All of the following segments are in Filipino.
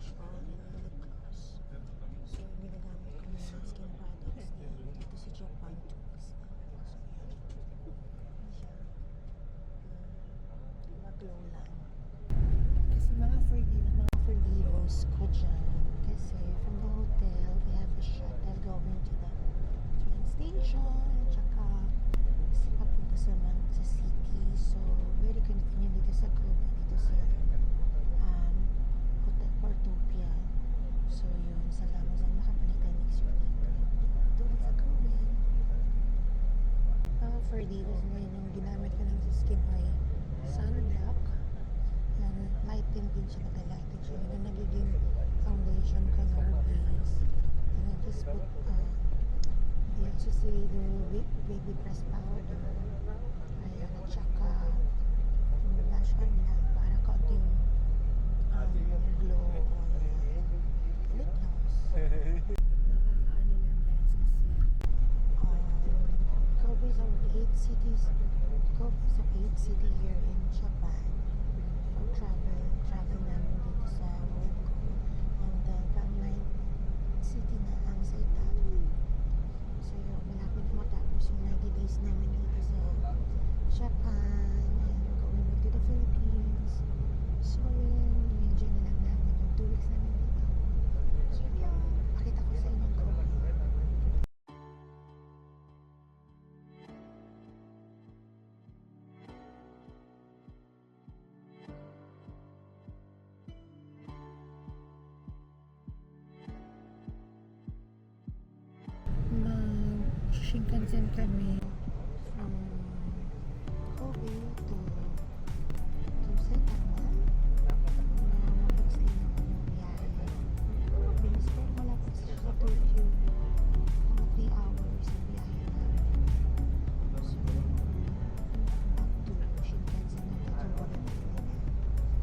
blush on and lip gloss. So, ginagamit ko mga skin products dito sa Japan 2 weeks na. So, yan. Siya. Mag-glow lang. Kasi mga for-vivos ko dyan. Kasi from the hotel, we have a shuttle going to the train station. Tsaka papunta sa city. So, very convenient dito sa Kobe. Dito sa Hotel Portopia. So, yun. Salamat sa makabalik tayo next year dito. Tulad sa Kobe. Mga for-vivos na yun yung ginamit ko lang sa skin ay sunblock. And lighten din siya, nag-lighten siya. Yun yung nagiging foundation ko na base. And I just put, you also see the baby press powder. Ayan, at saka blush on lang para kaunting glow on lip gloss. Nakakaano lang guys kasi Kobe is our 8th cities. Kobe is our 8th city here in Japan. For travel namin dito sa work ko. And pang 9th city na ang Saitama. So yun, malapit na matapos yung 90 days namin dito sa Japan. And we're going back to the Philippines. So yun, enjoy na lang namin yung 2 weeks namin dito. So yun, pakita ko sa inyo ko. Shinkansen kami from Kobe to Saitama. Mabilis din ako yung biyahe. Mabilis ko wala pa sa Tokyo. Mga 3 hours ang biyahe namin. So, back to Shinkansen na dito yung bullet train na.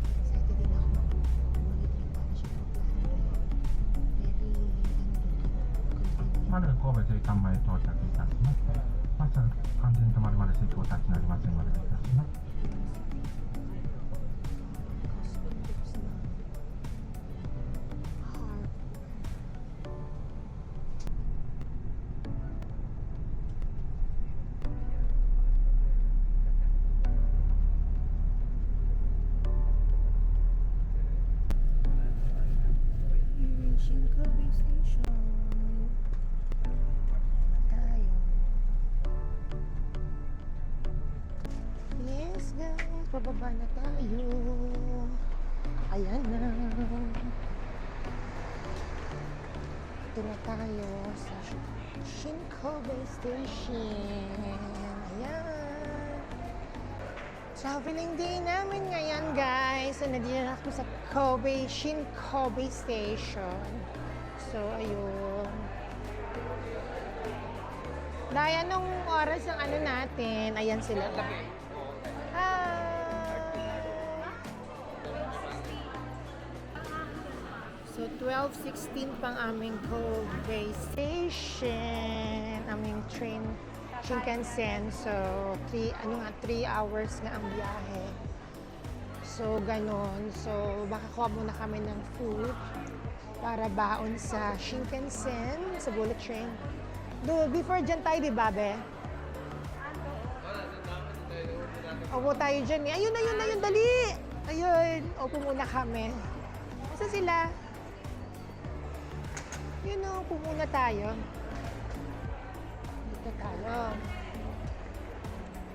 Excited din ako mag-bullet train para siya po plano. Very, convenient. まだ神戸税関前到着いたします。まず完全に止まるまで席お立ちになりませんのでお願いいたします。Kobe Station. Tayo. Yes guys, pababa na tayo. Ayan na. Ito na tayo sa Shinkobe Station. Ayan. Traveling day namin ngayon guys. So, nandito na ako sa Shinkobe Station. So, ayun. Dahil anong oras ang ano natin? Ayan sila. So, 12:16 pang aming Kobe Station. Aming train Shinkansen. So, 3 hours nga ang biyahe. So, ganon. So, baka kuha muna kami ng food para baon sa Shinkansen, sa bullet train. Before dyan tayo, di ba, be? Opo tayo dyan eh. Ayun, dali! Ayun, opo muna kami. Asa sila? Yun o, opo muna tayo. Dito tayo.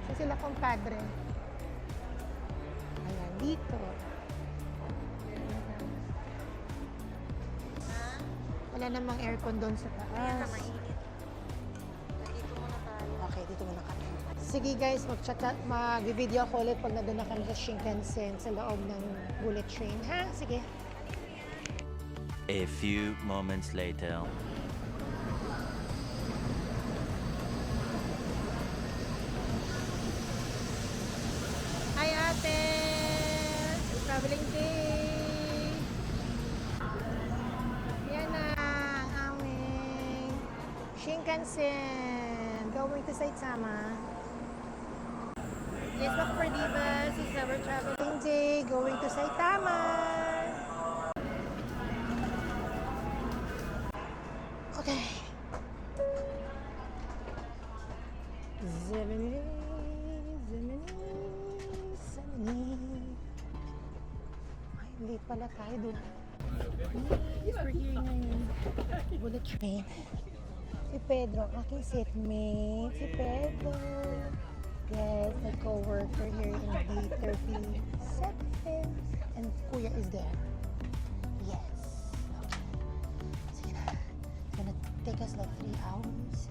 Asa sila, compadre? Ayan, dito. Wala namang aircon doon sa taas. Okay, dito muna kami. Sige guys, mag-video ako ulit pag nandun na kami sa Shinkansen sa loob ng bullet train. Ha? Sige. A few moments later. Hi ate! Traveling day! Yan na ang aming Shinkansen going to Saitama. Yes, back for Divas. This is our traveling day going to Saitama. Okay. Zemini, Zemini. Ay, late pala tayo dun. Yes, we're here ngayon. Bullet train. Si Pedro, aking seatmate. Si Pedro. Yes, my co-worker here in D37. And Kuya is there. Yes. Okay. Sige na. It's gonna take us like 3 hours.